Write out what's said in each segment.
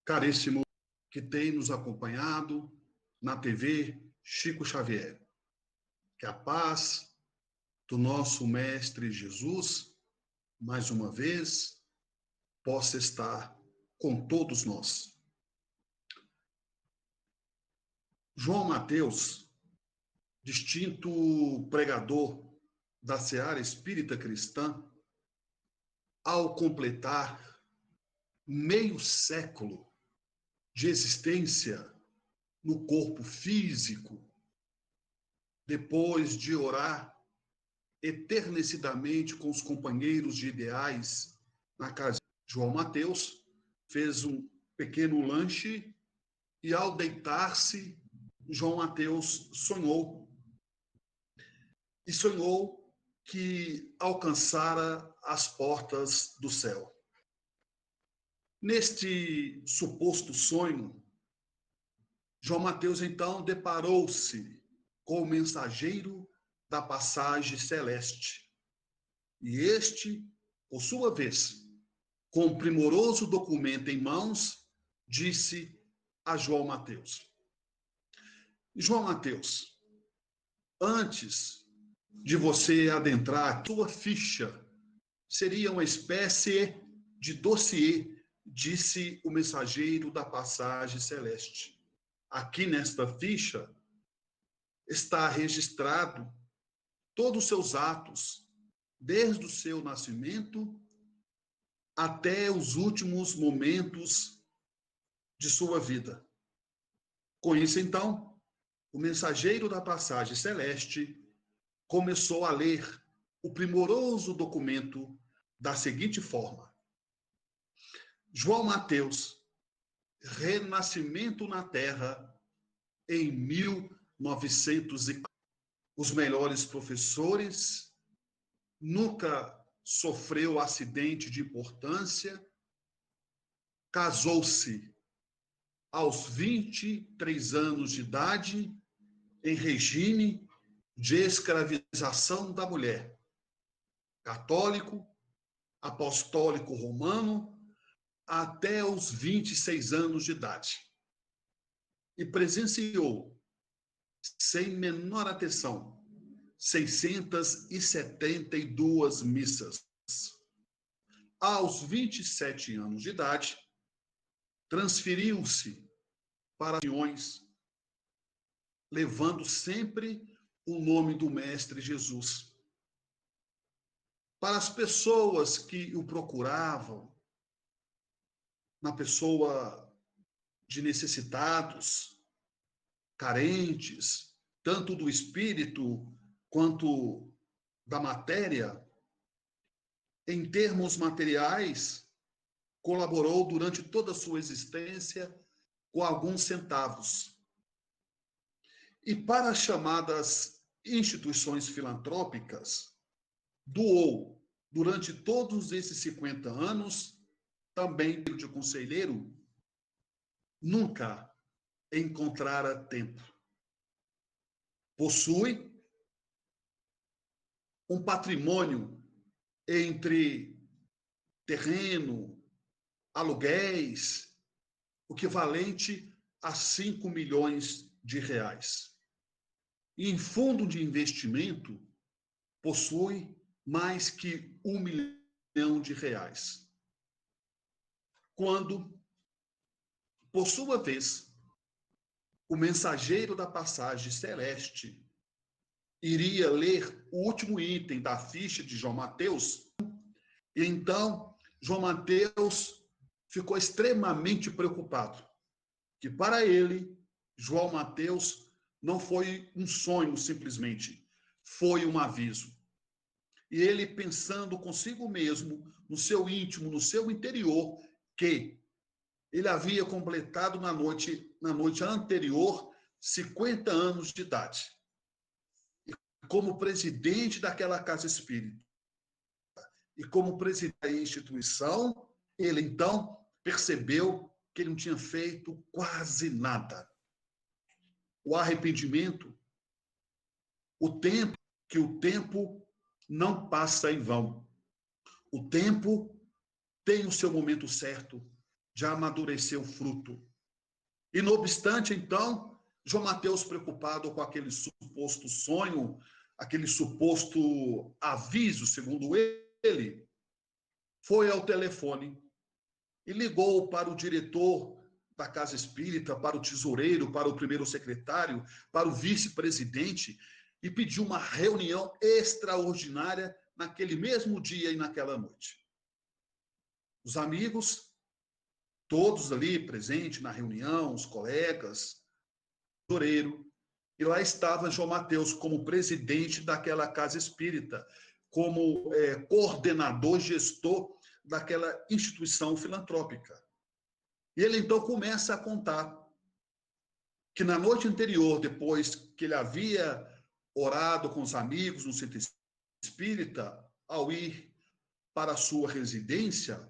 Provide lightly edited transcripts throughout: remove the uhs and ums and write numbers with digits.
Caríssimo que tem nos acompanhado na TV Chico Xavier, que a paz do nosso Mestre Jesus, mais uma vez, possa estar com todos nós. João Mateus, distinto pregador da seara espírita cristã, ao completar meio século de existência no corpo físico, depois de orar eternecidamente com os companheiros de ideais na casa de João Mateus, fez um pequeno lanche e, ao deitar-se, João Mateus sonhou. E sonhou que alcançara as portas do céu. Neste suposto sonho, João Mateus, então, deparou-se com o mensageiro da passagem celeste. E este, por sua vez, com o primoroso documento em mãos, disse a João Mateus: João Mateus, antes de você adentrar, sua ficha seria uma espécie de dossiê, disse o mensageiro da passagem celeste. Aqui nesta ficha está registrado todos os seus atos, desde o seu nascimento até os últimos momentos de sua vida. Com isso, então, o mensageiro da passagem celeste começou a ler o primoroso documento da seguinte forma: João Mateus, renascimento na Terra em 1904. Os melhores professores, nunca sofreu acidente de importância, casou-se aos 23 anos de idade em regime de escravização da mulher, católico, apostólico romano, até os 26 anos de idade. E presenciou, sem menor atenção, 672 missas. Aos 27 anos de idade, transferiu-se para reuniões, levando sempre o nome do Mestre Jesus. Para as pessoas que o procuravam, na pessoa de necessitados, carentes, tanto do espírito quanto da matéria, em termos materiais, colaborou durante toda a sua existência com alguns centavos. E para as chamadas instituições filantrópicas, doou, durante todos esses 50 anos, também de conselheiro, nunca encontrara tempo. Possui um patrimônio entre terreno, aluguéis, o equivalente a 5 milhões de reais. E em fundo de investimento, possui mais que 1 milhão de reais. Quando, por sua vez, o mensageiro da passagem celeste iria ler o último item da ficha de João Mateus, e então João Mateus ficou extremamente preocupado, que para ele, João Mateus, não foi um sonho simplesmente, foi um aviso. E ele, pensando consigo mesmo, no seu íntimo, no seu interior, que ele havia completado na noite anterior 50 anos de idade. E como presidente daquela casa espírita, e como presidente da instituição, ele então percebeu que ele não tinha feito quase nada. O arrependimento, o tempo não passa em vão. O tempo tem o seu momento certo de amadurecer o fruto. E, não obstante, então, João Mateus, preocupado com aquele suposto sonho, aquele suposto aviso, segundo ele, foi ao telefone e ligou para o diretor da Casa Espírita, para o tesoureiro, para o primeiro secretário, para o vice-presidente, e pediu uma reunião extraordinária naquele mesmo dia e naquela noite. Os amigos, todos ali presentes na reunião, os colegas, o tesoureiro, e lá estava João Mateus como presidente daquela Casa Espírita, como coordenador, gestor daquela instituição filantrópica. E ele então começa a contar que na noite anterior, depois que ele havia orado com os amigos no centro espírita, ao ir para a sua residência,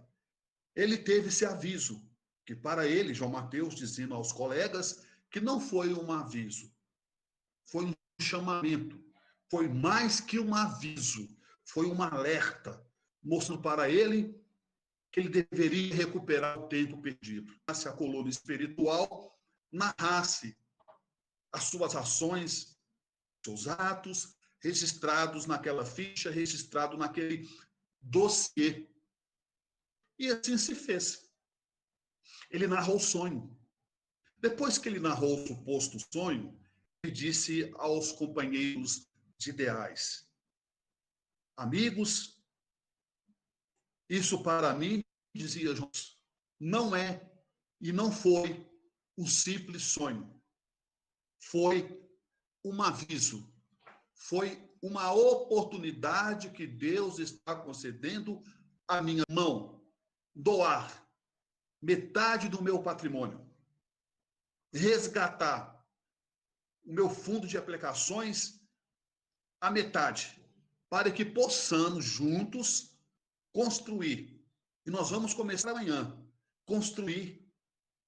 ele teve esse aviso, que para ele, João Mateus, dizendo aos colegas, que não foi um aviso, foi um chamamento, foi mais que um aviso, foi um alerta, mostrando para ele que ele deveria recuperar o tempo perdido. Se a coluna espiritual narrasse as suas ações, seus atos, registrados naquela ficha, registrado naquele dossiê. E assim se fez. Ele narrou o sonho. Depois que ele narrou o suposto sonho, ele disse aos companheiros de ideais: amigos, isso para mim, dizia Jesus, não é e não foi um simples sonho. Foi um aviso, foi uma oportunidade que Deus está concedendo à minha mão. Doar metade do meu patrimônio, resgatar o meu fundo de aplicações a metade, para que possamos juntos construir, e nós vamos começar amanhã, construir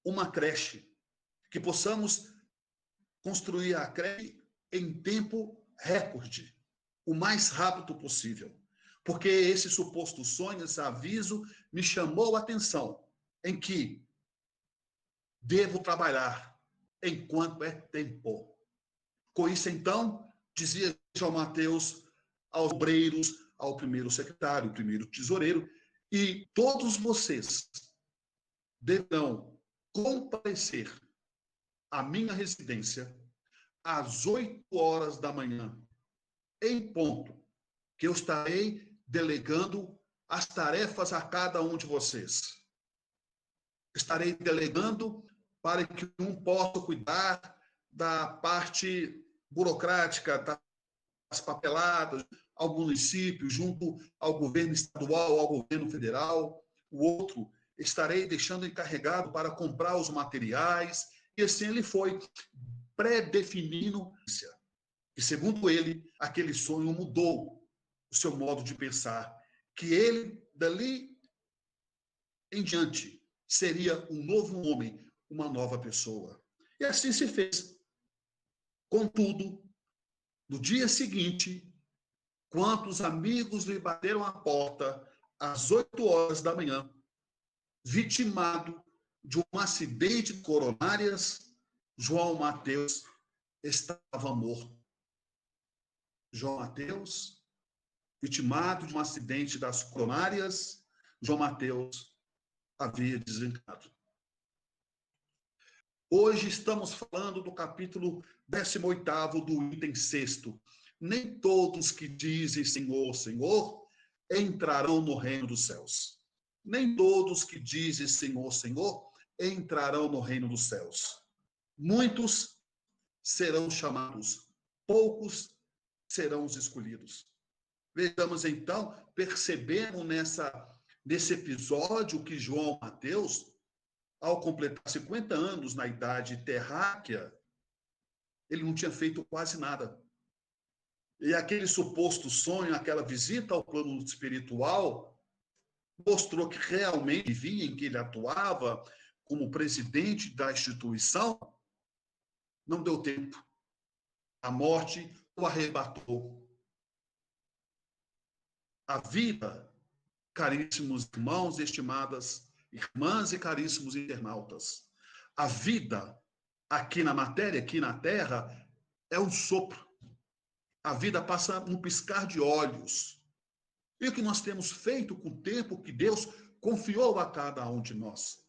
uma creche, que possamos construir a creche em tempo recorde, o mais rápido possível. Porque esse suposto sonho, esse aviso, me chamou a atenção em que devo trabalhar enquanto é tempo. Com isso, então, dizia João Mateus aos obreiros, ao primeiro secretário, ao primeiro tesoureiro, e todos vocês deverão comparecer à minha residência às 8 horas da manhã, em ponto, que eu estarei delegando as tarefas a cada um de vocês. Estarei delegando para que um possa cuidar da parte burocrática, das papeladas, ao município, junto ao governo estadual, ao governo federal. O outro estarei deixando encarregado para comprar os materiais. E assim ele foi pré-definindo. E segundo ele, aquele sonho mudou o seu modo de pensar, que ele, dali em diante, seria um novo homem, uma nova pessoa. E assim se fez. Contudo, no dia seguinte, quando os amigos lhe bateram a porta, às 8 horas da manhã, vitimado de um acidente de coronárias, João Mateus estava morto. João Mateus, vitimado de um acidente das coronárias, João Mateus havia desencarnado. Hoje estamos falando do capítulo 18º do item 6º. Nem todos que dizem Senhor, Senhor, entrarão no reino dos céus. Nem todos que dizem Senhor, Senhor, entrarão no reino dos céus. Muitos serão chamados, poucos serão os escolhidos. Vejamos então, percebemos nesse episódio que João Mateus, ao completar 50 anos na idade terráquea, ele não tinha feito quase nada. E aquele suposto sonho, aquela visita ao plano espiritual, mostrou que realmente via em que ele atuava como presidente da instituição, não deu tempo. A morte o arrebatou. A vida, caríssimos irmãos, estimadas irmãs e caríssimos internautas, a vida aqui na matéria, aqui na Terra, é um sopro. A vida passa num piscar de olhos. E o que nós temos feito com o tempo que Deus confiou a cada um de nós?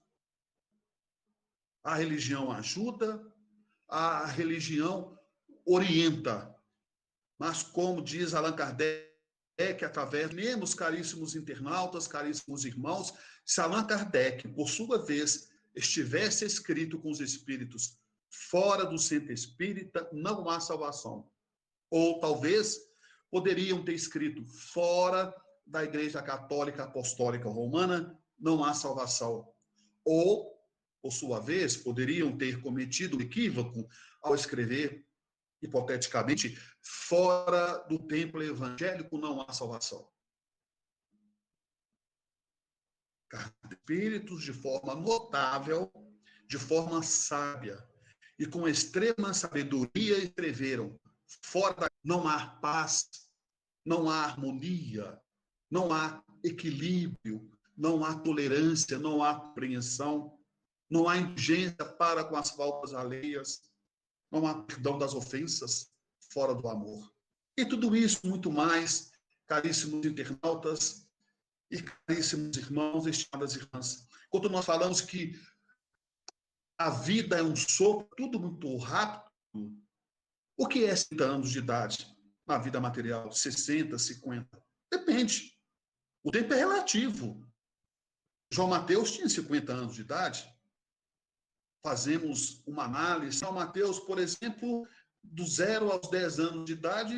A religião ajuda, a religião orienta. Mas, como diz Allan Kardec, através, menos caríssimos internautas, caríssimos irmãos, se Allan Kardec, por sua vez, estivesse escrito com os espíritos fora do centro espírita, não há salvação. Ou talvez poderiam ter escrito fora da Igreja Católica Apostólica Romana, não há salvação. Ou, por sua vez, poderiam ter cometido um equívoco ao escrever, hipoteticamente, fora do templo evangélico não há salvação. Espíritos, de forma notável, de forma sábia e com extrema sabedoria, escreveram: fora não há paz, não há harmonia, não há equilíbrio, não há tolerância, não há compreensão, não há indulgência para com as faltas alheias, não há perdão das ofensas fora do amor. E tudo isso, muito mais, caríssimos internautas e caríssimos irmãos e estimadas irmãs. Quando nós falamos que a vida é um sopro, tudo muito rápido, o que é 60 anos de idade na vida material? 60, 50? Depende. O tempo é relativo. João Mateus tinha 50 anos de idade. Fazemos uma análise. João Mateus, por exemplo, do 0 aos 10 anos de idade,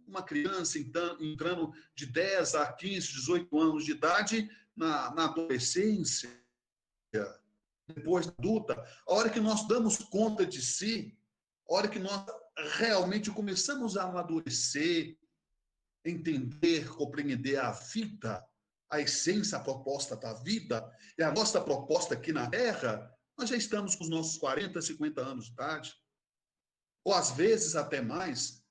uma criança entrando de 10 a 15, 18 anos de idade na adolescência, depois adulta, a hora que nós damos conta de si, a hora que nós realmente começamos a amadurecer, entender, compreender a vida, a essência, a proposta da vida, e a nossa proposta aqui na Terra, nós já estamos com os nossos 40, 50 anos de idade, ou às vezes até mais,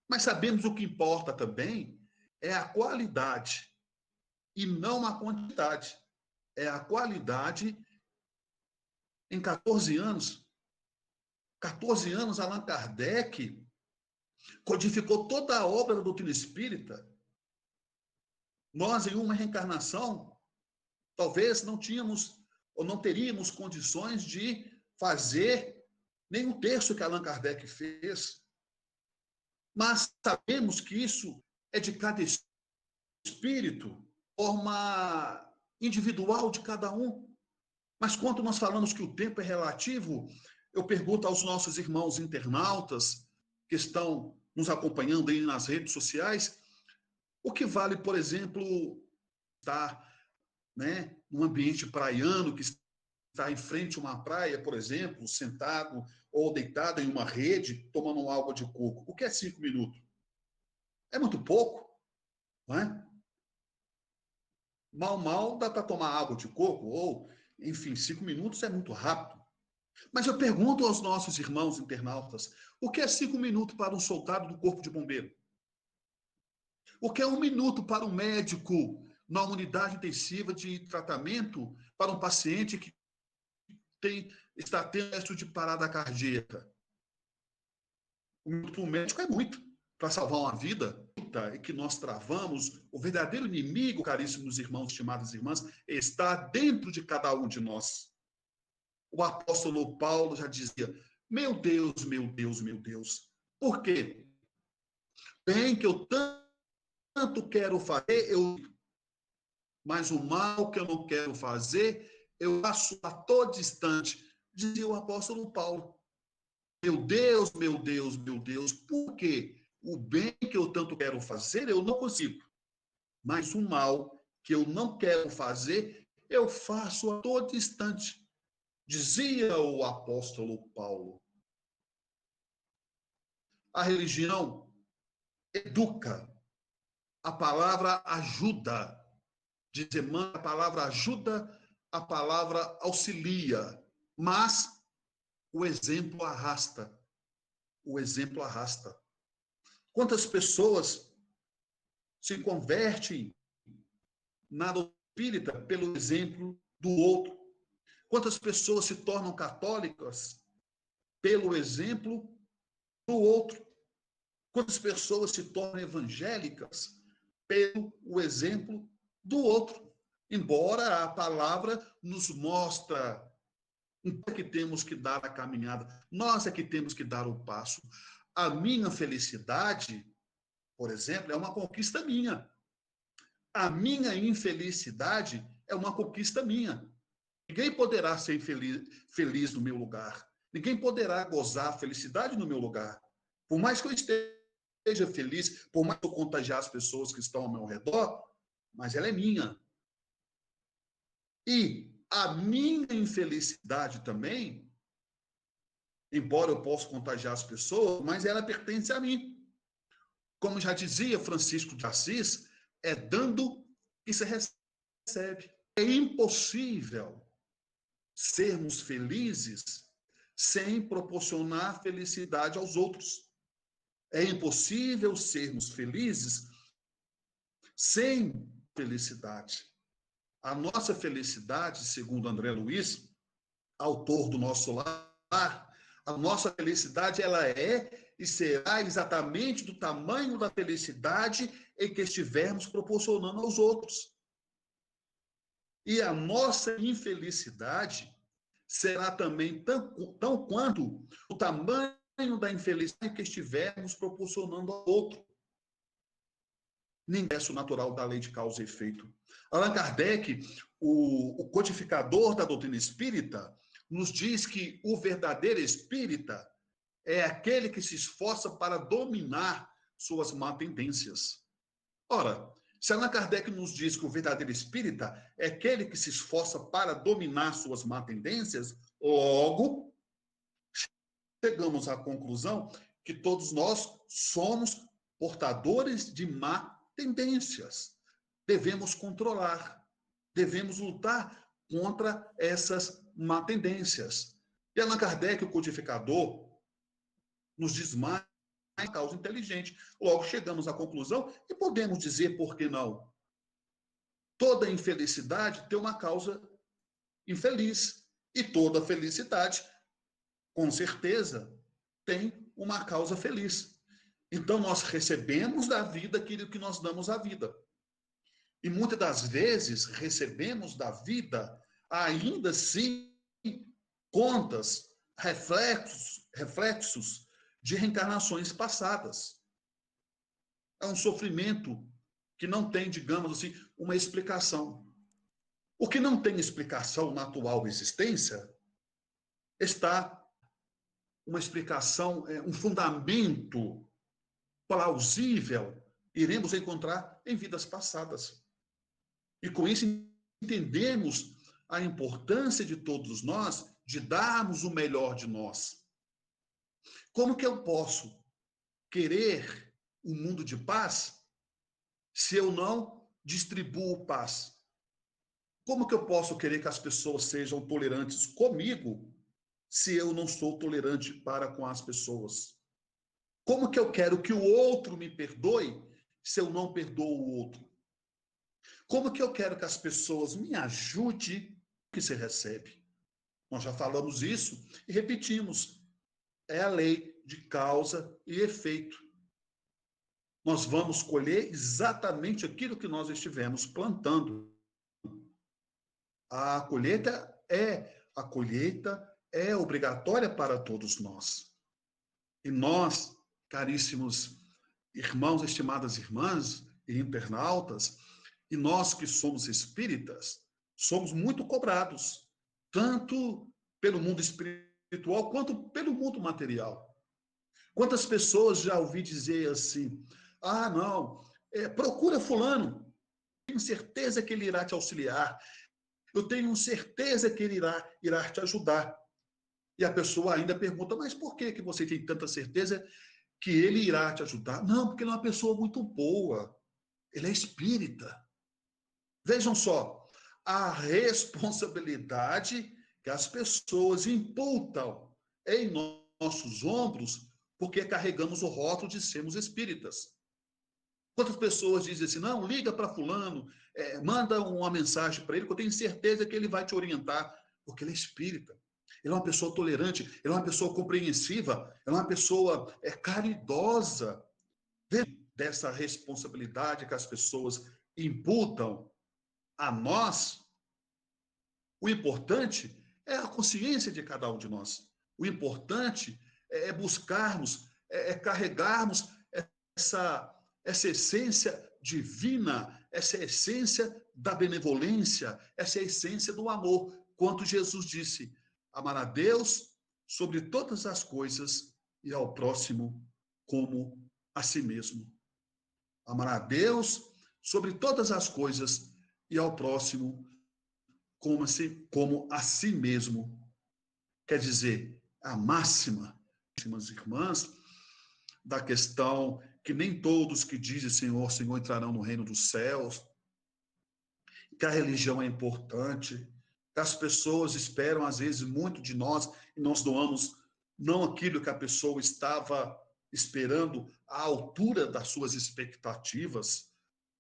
mas sabemos o que importa também é a qualidade e não a quantidade. É a qualidade. Em 14 anos, Allan Kardec codificou toda a obra da doutrina espírita. Nós, em uma reencarnação, talvez não tínhamos ou não teríamos condições de fazer nem um terço que Allan Kardec fez. Mas sabemos que isso é de cada espírito, forma individual de cada um. Mas quando nós falamos que o tempo é relativo, eu pergunto aos nossos irmãos internautas que estão nos acompanhando aí nas redes sociais, o que vale, por exemplo, estar, né, num ambiente praiano, que está em frente a uma praia, por exemplo, sentado ou deitado em uma rede, tomando água de coco. O que é 5 minutos? É muito pouco, não é? Mal dá para tomar água de coco, ou, enfim, 5 minutos é muito rápido. Mas eu pergunto aos nossos irmãos internautas, o que é 5 minutos para um soldado do Corpo de Bombeiro? O que é 1 minuto para um médico na unidade intensiva de tratamento para um paciente que está tendo teste de parada cardíaca? 1 minuto para um médico é muito para salvar uma vida. E que nós travamos, o verdadeiro inimigo, caríssimos irmãos, estimadas irmãs, está dentro de cada um de nós. O apóstolo Paulo já dizia: meu Deus, meu Deus, meu Deus. Por quê? Bem que eu tanto quero fazer, mas o mal que eu não quero fazer, eu faço a todo instante, dizia o apóstolo Paulo. Meu Deus, meu Deus, meu Deus, por quê? O bem que eu tanto quero fazer, eu não consigo. Mas o mal que eu não quero fazer, eu faço a todo instante. Dizia o apóstolo Paulo. A religião educa. A palavra ajuda. Diz Emmanuel, a palavra ajuda, a palavra auxilia. Mas o exemplo arrasta. O exemplo arrasta. Quantas pessoas se convertem na doutrina espírita pelo exemplo do outro. Quantas pessoas se tornam católicas pelo exemplo do outro? Quantas pessoas se tornam evangélicas pelo exemplo do outro? Embora a palavra nos mostra que temos que dar a caminhada, nós é que temos que dar o passo. A minha felicidade, por exemplo, é uma conquista minha. A minha infelicidade é uma conquista minha. Ninguém poderá ser feliz no meu lugar. Ninguém poderá gozar a felicidade no meu lugar. Por mais que eu esteja feliz, por mais que eu contagiar as pessoas que estão ao meu redor, mas ela é minha. E a minha infelicidade também, embora eu possa contagiar as pessoas, mas ela pertence a mim. Como já dizia Francisco de Assis, é dando que se recebe. É impossível sermos felizes sem proporcionar felicidade aos outros. É impossível sermos felizes sem felicidade. A nossa felicidade, segundo André Luiz, autor do Nosso Lar, a nossa felicidade ela é e será exatamente do tamanho da felicidade em que estivermos proporcionando aos outros. E a nossa infelicidade será também tão quanto o tamanho da infelicidade que estivermos proporcionando ao outro. Ninguém é natural da lei de causa e efeito. Allan Kardec, o codificador da doutrina espírita, nos diz que o verdadeiro espírita é aquele que se esforça para dominar suas má tendências. Ora, se Allan Kardec nos diz que o verdadeiro espírita é aquele que se esforça para dominar suas má tendências, logo, chegamos à conclusão que todos nós somos portadores de má tendências. Devemos controlar, devemos lutar contra essas má tendências. E Allan Kardec, o codificador, nos diz mais causa inteligente. Logo, chegamos à conclusão e podemos dizer, por que não? Toda infelicidade tem uma causa infeliz. E toda felicidade, com certeza, tem uma causa feliz. Então, nós recebemos da vida aquilo que nós damos à vida. E muitas das vezes recebemos da vida, ainda assim, contas, reflexos de reencarnações passadas. É um sofrimento que não tem, digamos assim, uma explicação. O que não tem explicação na atual existência está uma explicação, um fundamento plausível, iremos encontrar em vidas passadas. E com isso entendemos a importância de todos nós de darmos o melhor de nós. Como que eu posso querer um mundo de paz se eu não distribuo paz? Como que eu posso querer que as pessoas sejam tolerantes comigo se eu não sou tolerante para com as pessoas? Como que eu quero que o outro me perdoe se eu não perdoo o outro? Como que eu quero que as pessoas me ajudem que se recebe? Nós já falamos isso e repetimos. É a lei de causa e efeito. Nós vamos colher exatamente aquilo que nós estivemos plantando. A colheita é obrigatória para todos nós. E nós, caríssimos irmãos, estimadas irmãs e internautas, e nós que somos espíritas, somos muito cobrados, tanto pelo mundo espiritual quanto pelo mundo material. Quantas pessoas já ouvi dizer assim, não, procura fulano, tenho certeza que ele irá te auxiliar, eu tenho certeza que ele irá te ajudar. E a pessoa ainda pergunta, mas por que você tem tanta certeza que ele irá te ajudar? Não, porque ele é uma pessoa muito boa, ele é espírita. Vejam só, a responsabilidade que as pessoas imputam em nossos ombros porque carregamos o rótulo de sermos espíritas. Quantas pessoas dizem assim, não, liga para fulano, manda uma mensagem para ele, que eu tenho certeza que ele vai te orientar, porque ele é espírita. Ele é uma pessoa tolerante, ele é uma pessoa compreensiva, ele é uma pessoa caridosa. Dessa responsabilidade que as pessoas imputam a nós, o importante é a consciência de cada um de nós. O importante é buscarmos, carregarmos essa essência divina, essa essência da benevolência, essa essência do amor. Quanto Jesus disse, amar a Deus sobre todas as coisas e ao próximo como a si mesmo. Amar a Deus sobre todas as coisas e ao próximo como a si mesmo. Quer dizer, a máxima, irmãs, da questão que nem todos que dizem Senhor, Senhor entrarão no reino dos céus, que a religião é importante, que as pessoas esperam às vezes muito de nós e nós doamos não aquilo que a pessoa estava esperando à altura das suas expectativas,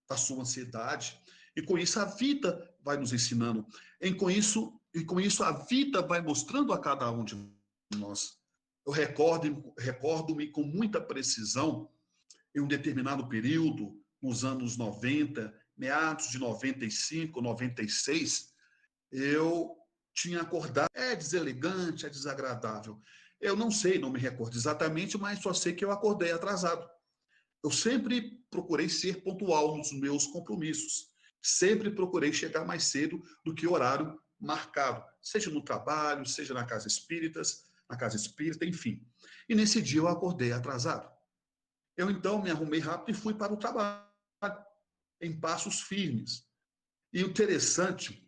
da sua ansiedade. E com isso a vida vai nos ensinando. E com isso a vida vai mostrando a cada um de nós. Eu recordo-me com muita precisão, em um determinado período, nos anos 90, meados de 95, 96, eu tinha acordado. É deselegante, é desagradável. Eu não sei, não me recordo exatamente, mas só sei que eu acordei atrasado. Eu sempre procurei ser pontual nos meus compromissos. Sempre procurei chegar mais cedo do que o horário marcado, seja no trabalho, seja na casa espírita, enfim. E nesse dia eu acordei atrasado. Eu então me arrumei rápido e fui para o trabalho, em passos firmes. E o interessante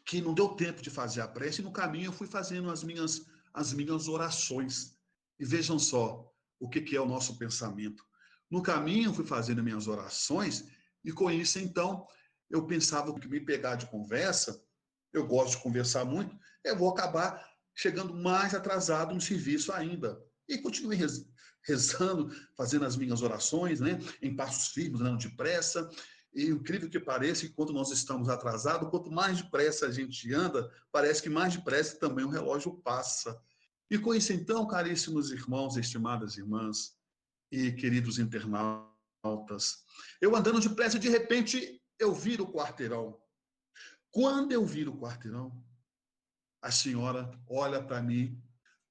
que não deu tempo de fazer a prece, e no caminho eu fui fazendo as minhas orações. E vejam só o que é o nosso pensamento. No caminho eu fui fazendo minhas orações, e com isso, então, eu pensava que me pegar de conversa, eu gosto de conversar muito, eu vou acabar chegando mais atrasado no serviço ainda. E continuei rezando, fazendo as minhas orações, né, em passos firmes, andando depressa. E incrível que pareça, quando nós estamos atrasados, quanto mais depressa a gente anda, parece que mais depressa também o relógio passa. E com isso, então, caríssimos irmãos, estimadas irmãs e queridos internautas, eu andando depressa, de repente, eu viro o quarteirão. Quando eu viro o quarteirão, a senhora olha para mim,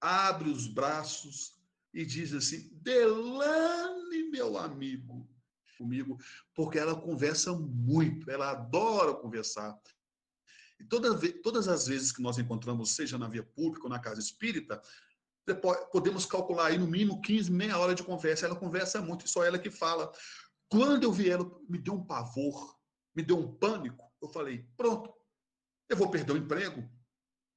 abre os braços e diz assim, Delane, meu amigo, comigo, porque ela conversa muito, ela adora conversar. E todas as vezes que nós encontramos, seja na via pública ou na casa espírita, podemos calcular aí no mínimo 15, meia hora de conversa. Ela conversa muito, e só ela que fala. Quando eu vi ela, me deu um pavor, me deu um pânico. Eu falei, pronto, eu vou perder o emprego,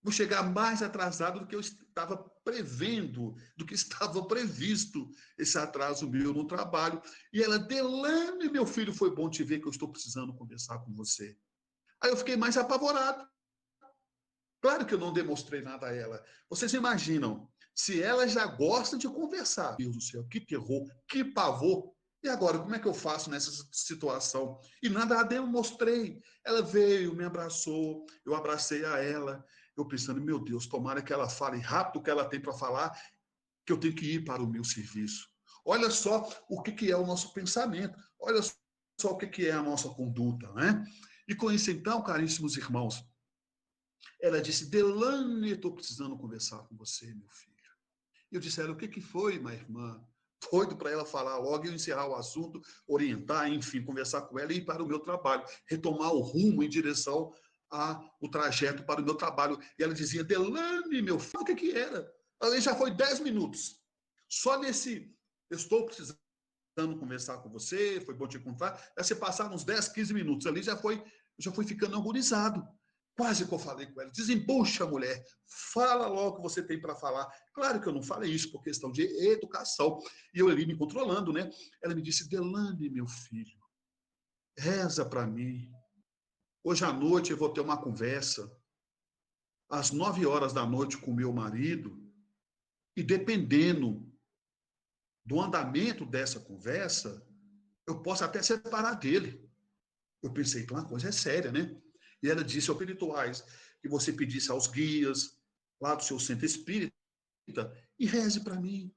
vou chegar mais atrasado do que eu estava prevendo, do que estava previsto, esse atraso meu no trabalho. E ela, Delane, meu filho, foi bom te ver, que eu estou precisando conversar com você. Aí eu fiquei mais apavorado. Claro que eu não demonstrei nada a ela. Vocês imaginam, se ela já gosta de conversar, Deus do céu, que terror, que pavor. E agora, como é que eu faço nessa situação? E nada a demonstrei. Ela veio, me abraçou, eu abracei a ela. Eu pensando, meu Deus, tomara que ela fale rápido o que ela tem para falar, que eu tenho que ir para o meu serviço. Olha só o que é o nosso pensamento. Olha só o que é a nossa conduta, né? E com isso, então, caríssimos irmãos, ela disse, Delane, estou precisando conversar com você, meu filho. E eu disse a ela, o que foi, minha irmã? Doido para ela falar logo, eu encerrar o assunto, orientar, enfim, conversar com ela e ir para o meu trabalho, retomar o rumo em direção ao trajeto para o meu trabalho. E ela dizia, Delane, meu filho, o que era? Ali já foi 10 minutos. Só nesse, eu estou precisando conversar com você, foi bom te encontrar, já se passaram uns 10, 15 minutos, ali já fui ficando agonizado. Quase que eu falei com ela, desembucha, mulher, fala logo o que você tem para falar. Claro que eu não falei isso por questão de educação, e eu ali me controlando, né? Ela me disse, Delane, meu filho, reza para mim. Hoje à noite eu vou ter uma conversa, às 9 horas da noite com meu marido, e dependendo do andamento dessa conversa, eu posso até separar dele. Eu pensei, então a coisa é séria, né? E ela disse aos espirituais que você pedisse aos guias lá do seu centro espírita e reze para mim,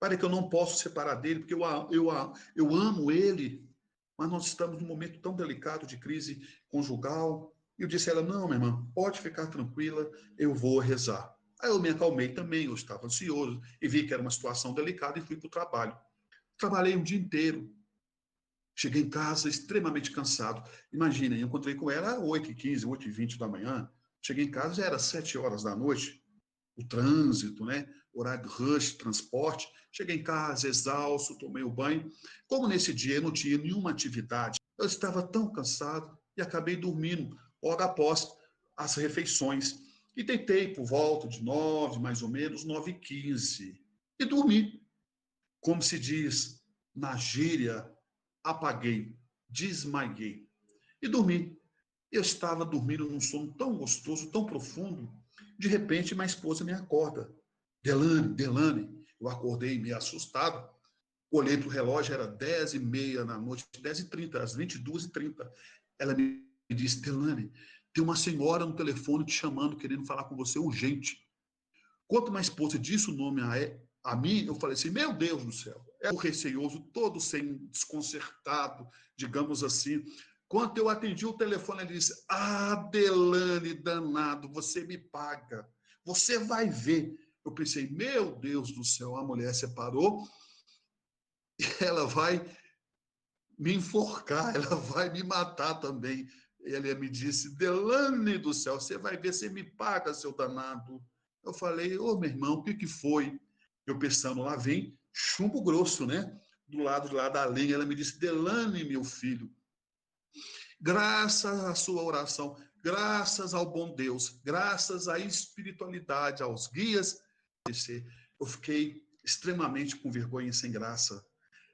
para que eu não possa separar dele, porque eu amo ele, mas nós estamos num momento tão delicado de crise conjugal. E eu disse a ela, não, minha irmã, pode ficar tranquila, eu vou rezar. Aí eu me acalmei também, eu estava ansioso e vi que era uma situação delicada e fui para o trabalho. Trabalhei um dia inteiro. Cheguei em casa extremamente cansado. Imaginem, eu encontrei com ela às 8h15, 8h20 da manhã. Cheguei em casa, já era 7 horas da noite. O trânsito, né? Horário de rush, transporte. Cheguei em casa, exausto, tomei o banho. Como nesse dia eu não tinha nenhuma atividade, eu estava tão cansado e acabei dormindo logo após as refeições. E deitei por volta de 9, mais ou menos, 9h15. E dormi. Como se diz na gíria, apaguei, desmaiei e dormi. Eu estava dormindo num sono tão gostoso, tão profundo. De repente, minha esposa me acorda. Delane, Delane. Eu acordei meio assustado. Olhei para o relógio, era 10h30 da noite, 10h30, às 22h30. Ela me disse, Delane, tem uma senhora no telefone te chamando, querendo falar com você urgente. Quando minha esposa disse o nome a mim, eu falei assim, meu Deus do céu. É o receioso, todo sem desconcertado, digamos assim. Quando eu atendi o telefone, ele disse, Delane, danado, você me paga. Você vai ver. Eu pensei, meu Deus do céu, a mulher separou, ela vai me enforcar, ela vai me matar também. Ele me disse, Delane do céu, você vai ver, você me paga, seu danado. Eu falei, meu irmão, o que foi? Eu pensando, lá vem chumbo grosso, né? Do lado de lá da linha, ela me disse, Delane, meu filho, graças à sua oração, graças ao bom Deus, graças à espiritualidade, aos guias, eu fiquei extremamente com vergonha e sem graça.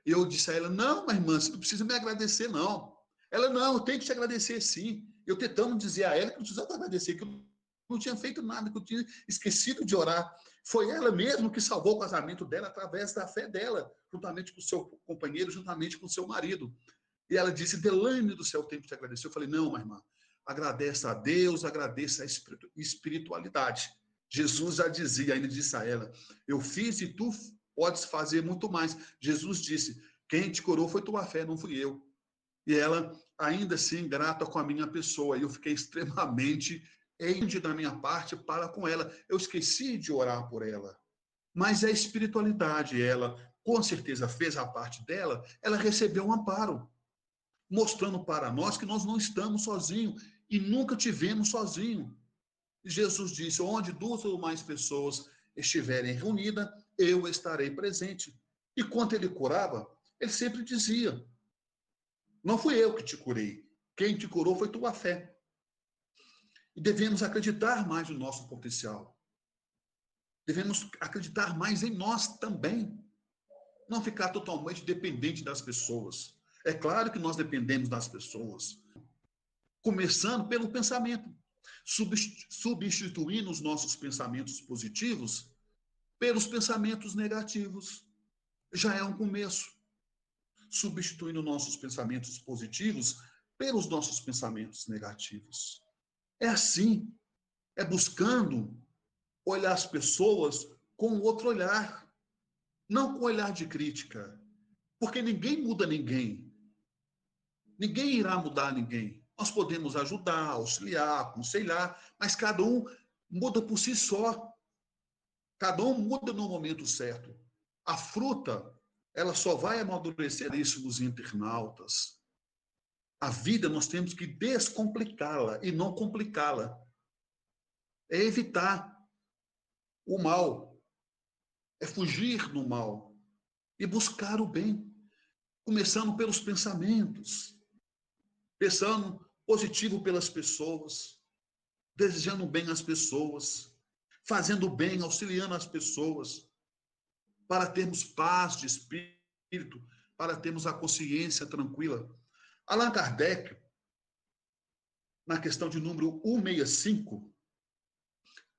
Eu disse a ela, não, minha irmã, você não precisa me agradecer, não. Ela, não, eu tenho que te agradecer, sim. Eu tentando dizer a ela que não precisava agradecer, que eu não tinha feito nada, que eu tinha esquecido de orar. Foi ela mesma que salvou o casamento dela através da fé dela, juntamente com o seu companheiro, juntamente com o seu marido. E ela disse, Delane do céu, eu tenho que te agradecer. Eu falei, não, minha irmã, agradeça a Deus, agradeça a espiritualidade. Jesus já dizia, ele disse a ela, eu fiz e tu podes fazer muito mais. Jesus disse, quem te curou foi tua fé, não fui eu. E ela, ainda assim, grata com a minha pessoa. E eu fiquei extremamente da minha parte para com ela. Eu esqueci de orar por ela. Mas a espiritualidade, ela com certeza fez a parte dela, ela recebeu um amparo, mostrando para nós que nós não estamos sozinhos e nunca tivemos sozinhos. Jesus disse, onde 2 ou mais pessoas estiverem reunidas, eu estarei presente. E quando ele curava, ele sempre dizia, não fui eu que te curei, quem te curou foi tua fé. E devemos acreditar mais no nosso potencial. Devemos acreditar mais em nós também. Não ficar totalmente dependente das pessoas. É claro que nós dependemos das pessoas. Começando pelo pensamento. Substituindo os nossos pensamentos positivos pelos pensamentos negativos. Já é um começo. Substituindo nossos pensamentos positivos pelos nossos pensamentos negativos. É assim, é buscando olhar as pessoas com outro olhar, não com olhar de crítica, porque ninguém muda ninguém. Ninguém irá mudar ninguém. Nós podemos ajudar, auxiliar, aconselhar, mas cada um muda por si só. Cada um muda no momento certo. A fruta, ela só vai amadurecer isso nos internautas. A vida nós temos que descomplicá-la e não complicá-la. É evitar o mal, é fugir do mal e buscar o bem, começando pelos pensamentos, pensando positivo pelas pessoas, desejando bem às pessoas, fazendo bem, auxiliando as pessoas, para termos paz de espírito, para termos a consciência tranquila. Allan Kardec, na questão de número 165,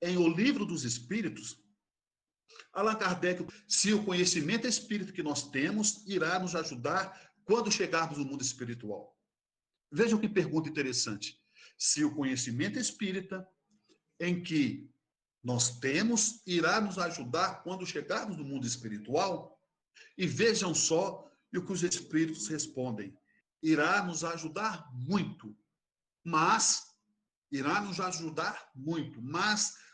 em O Livro dos Espíritos, Allan Kardec, se o conhecimento espírita que nós temos irá nos ajudar quando chegarmos no mundo espiritual? Vejam que pergunta interessante. Se o conhecimento espírita, em que nós temos, irá nos ajudar quando chegarmos no mundo espiritual, e vejam só o que os espíritos respondem. Irá nos ajudar muito, mas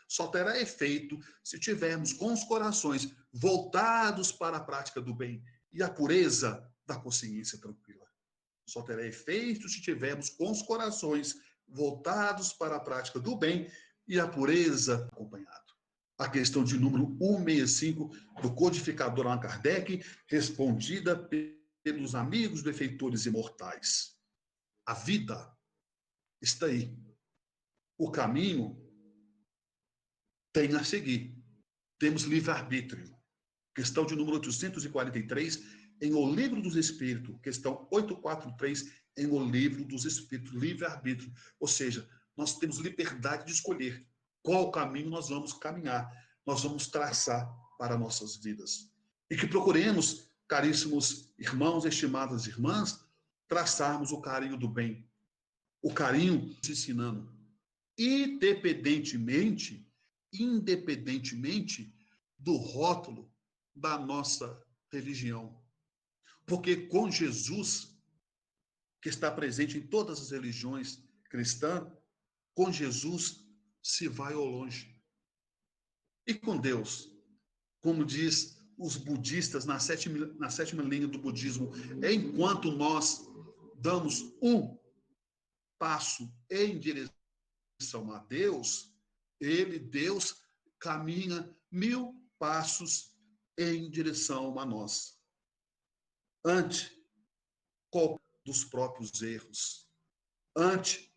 só terá efeito se tivermos com os corações voltados para a prática do bem e a pureza da consciência tranquila. Só terá efeito se tivermos com os corações voltados para a prática do bem e a pureza acompanhado. A questão de número 165 do codificador Allan Kardec, respondida pelos amigos benfeitores imortais. A vida está aí. O caminho tem a seguir. Temos livre-arbítrio. Questão de número 843, em O Livro dos Espíritos. Questão 843, em O Livro dos Espíritos. Livre-arbítrio. Ou seja, nós temos liberdade de escolher qual caminho nós vamos caminhar, nós vamos traçar para nossas vidas. E que procuremos, caríssimos irmãos, estimadas irmãs, traçarmos o caminho do bem. O caminho nos ensinando. Independentemente do rótulo da nossa religião. Porque com Jesus, que está presente em todas as religiões cristãs, com Jesus se vai ao longe. E com Deus, como diz os budistas na sétima linha do budismo, enquanto nós damos um passo em direção a Deus, Deus, caminha 1000 passos em direção a nós. Ante qualquer dos próprios erros, ante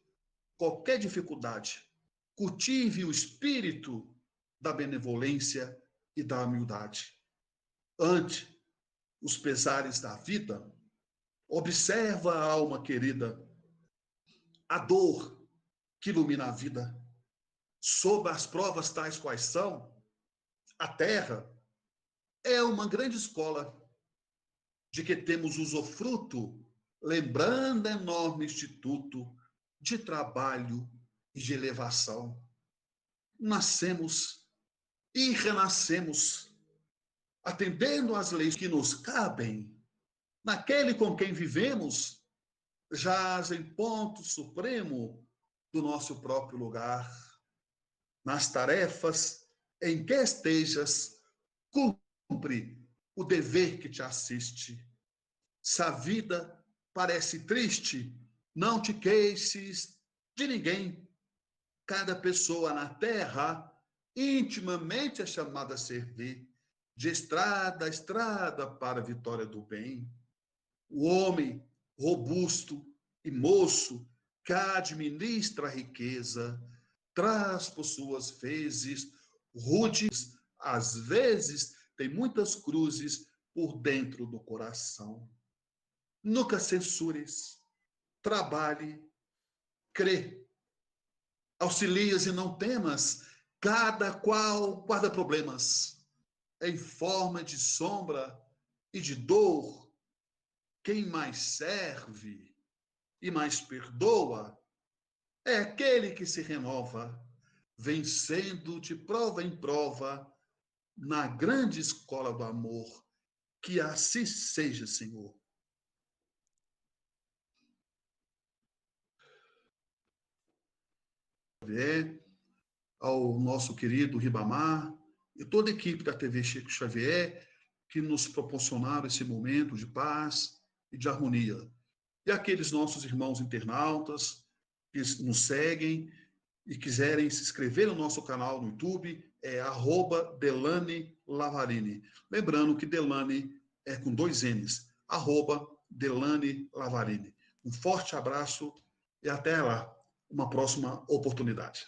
qualquer dificuldade, cultive o espírito da benevolência e da humildade. Ante os pesares da vida, observa a alma querida, a dor que ilumina a vida. Sob as provas tais quais são, a terra é uma grande escola de que temos usufruto, lembrando enorme instituto de trabalho e de elevação. Nascemos e renascemos, atendendo às leis que nos cabem, naquele com quem vivemos, jaz em ponto supremo do nosso próprio lugar. Nas tarefas em que estejas, cumpre o dever que te assiste. Se a vida parece triste, não te queixes de ninguém. Cada pessoa na terra intimamente é chamada a servir, de estrada a estrada para a vitória do bem. O homem robusto e moço que administra a riqueza, traz por suas vezes rudes, às vezes tem muitas cruzes por dentro do coração. Nunca censures, trabalhe, crê, auxilias e não temas, cada qual guarda problemas, em forma de sombra e de dor. Quem mais serve e mais perdoa é aquele que se renova, vencendo de prova em prova, na grande escola do amor. Que assim seja, Senhor. Ao nosso querido Ribamar e toda a equipe da TV Chico Xavier, que nos proporcionaram esse momento de paz e de harmonia. E aqueles nossos irmãos internautas que nos seguem e quiserem se inscrever no nosso canal no YouTube, é @Delane Lavarini. Lembrando que Delane é com 2 N's, @Delane Lavarini. Um forte abraço e até lá, uma próxima oportunidade.